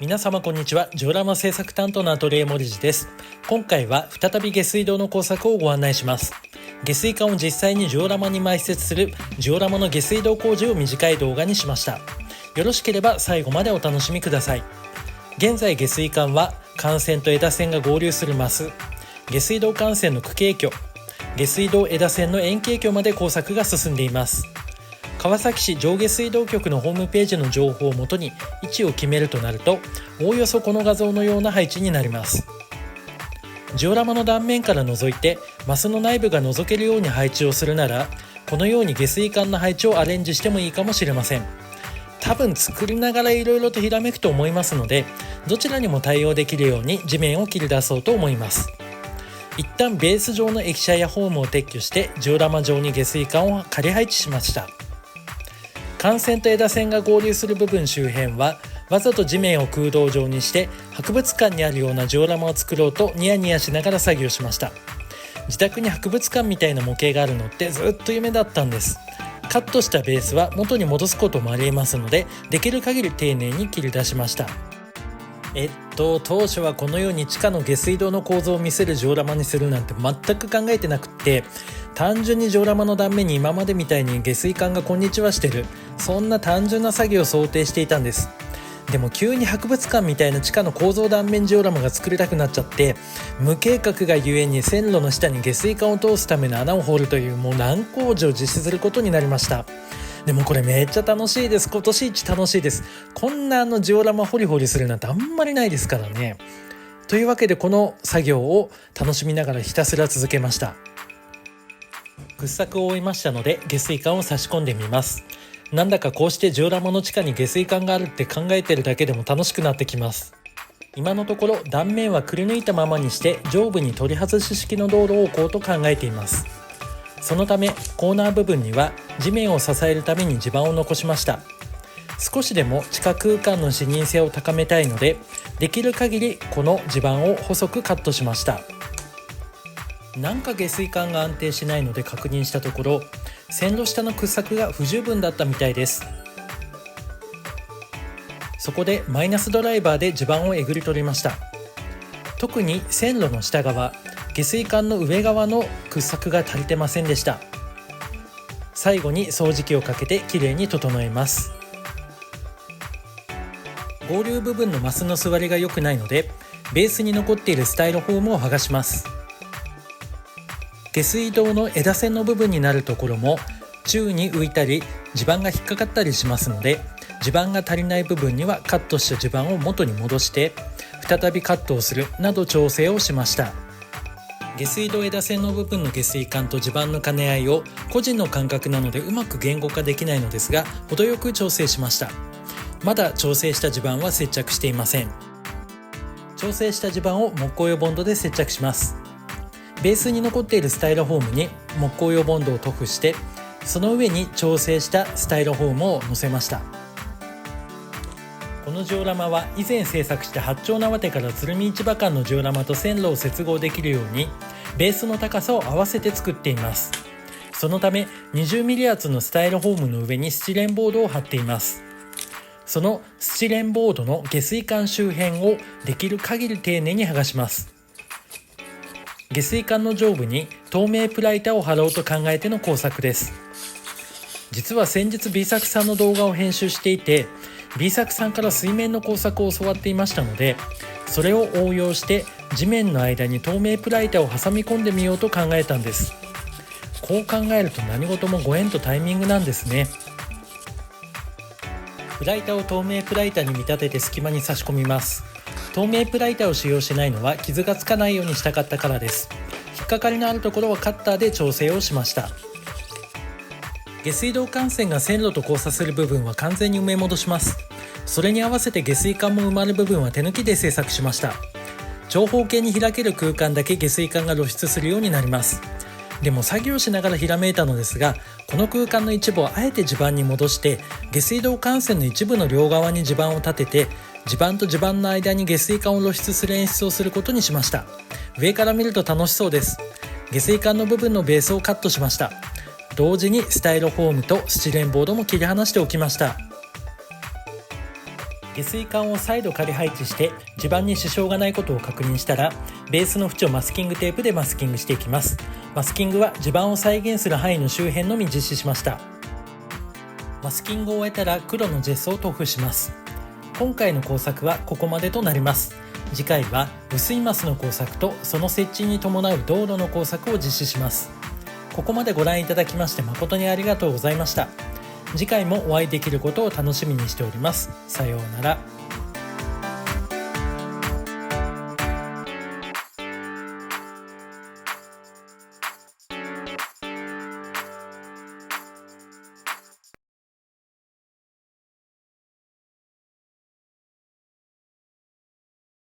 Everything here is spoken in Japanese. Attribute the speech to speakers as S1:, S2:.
S1: 皆様こんにちは。ジオラマ制作担当のアトリエ森地です。今回は再び下水道の工作をご案内します。下水管を実際にジオラマに埋設するジオラマの下水道工事を短い動画にしました。よろしければ最後までお楽しみください。現在下水管は管線と枝線が合流するマス、下水道管線の区形橋、下水道枝線の円形橋まで工作が進んでいます。川崎市上下水道局のホームページの情報をもとに位置を決めるとなると、おおよそこの画像のような配置になります。ジオラマの断面から覗いてマスの内部が覗けるように配置をするなら、このように下水管の配置をアレンジしてもいいかもしれません。多分作りながらいろいろとひらめくと思いますので、どちらにも対応できるように地面を切り出そうと思います。一旦ベース上の駅舎やホームを撤去してジオラマ上に下水管を仮配置しました。管線と枝線が合流する部分周辺はわざと地面を空洞状にして博物館にあるようなジオラマを作ろうとニヤニヤしながら作業しました。自宅に博物館みたいな模型があるのってずっと夢だったんです。カットしたベースは元に戻すこともありえますので、できる限り丁寧に切り出しました。当初はこのように地下の下水道の構造を見せるジオラマにするなんて全く考えてなくって、単純にジオラマの断面に今までみたいに下水管がこんにちはしてる、そんな単純な作業を想定していたんです。でも急に博物館みたいな地下の構造断面ジオラマが作りたくなっちゃって、無計画がゆえに線路の下に下水管を通すための穴を掘るというもう難工事を実施することになりました。でもこれめっちゃ楽しいです。今年一楽しいです。こんなジオラマホリホリするなんてあんまりないですからね。というわけでこの作業を楽しみながらひたすら続けました。掘削を終えましたので下水管を差し込んでみます。なんだかこうしてジオラマの地下に下水管があるって考えてるだけでも楽しくなってきます。今のところ断面はくり抜いたままにして上部に取り外し式の道路を置こうと考えています。そのためコーナー部分には地面を支えるために地盤を残しました。少しでも地下空間の視認性を高めたいので、できる限りこの地盤を細くカットしました。なんか下水管が安定しないので確認したところ、線路下の掘削が不十分だったみたいです。そこでマイナスドライバーで地盤をえぐり取りました。特に線路の下側、下水管の上側の掘削が足りてませんでした。最後に掃除機をかけてきれいに整えます。合流部分のマスの座りが良くないので、ベースに残っているスタイロフォームを剥がします。下水道の枝線の部分になるところも宙に浮いたり地盤が引っかかったりしますので、地盤が足りない部分にはカットした地盤を元に戻して再びカットをするなど調整をしました。下水道枝線の部分の下水管と地盤の兼ね合いを個人の感覚なのでうまく言語化できないのですが、程よく調整しました。まだ調整した地盤は接着していません。調整した地盤を木工用ボンドで接着します。ベースに残っているスタイロフォームに木工用ボンドを塗布して、その上に調整したスタイロフォームを乗せました。このジオラマは以前制作した八丁畷から鶴見市場間のジオラマと線路を接合できるようにベースの高さを合わせて作っています。そのため 20mm 厚のスタイロフォームの上にスチレンボードを貼っています。そのスチレンボードの下水管周辺をできる限り丁寧に剥がします。下水管の上部に透明プラ板を貼ろうと考えての工作です。実は先日 B 作さんの動画を編集していて、 B 作さんから水面の工作を教わっていましたので、それを応用して地面の間に透明プラ板を挟み込んでみようと考えたんです。こう考えると何事もご縁とタイミングなんですね。プラ板を透明プラ板に見立てて隙間に差し込みます。透明プラ板を使用しないのは傷がつかないようにしたかったからです。引っかかりのあるところはカッターで調整をしました。下水道管線が線路と交差する部分は完全に埋め戻します。それに合わせて下水管も埋まる部分は手抜きで製作しました。長方形に開ける空間だけ下水管が露出するようになります。でも作業しながらひらめいたのですが、この空間の一部をあえて地盤に戻して下水道管線の一部の両側に地盤を立てて、地盤と地盤の間に下水管を露出する演出をすることにしました。上から見ると楽しそうです。下水管の部分のベースをカットしました。同時にスタイロフォームとスチレンボードも切り離しておきました。下水管を再度仮配置して地盤に支障がないことを確認したら、ベースの縁をマスキングテープでマスキングしていきます。マスキングは地盤を再現する範囲の周辺のみ実施しました。マスキングを終えたら黒のジェスを塗布します。今回の工作はここまでとなります。次回は薄いマスの工作とその設置に伴う道路の工作を実施します。ここまでご覧いただきまして誠にありがとうございました。次回もお会いできることを楽しみにしております。さようなら。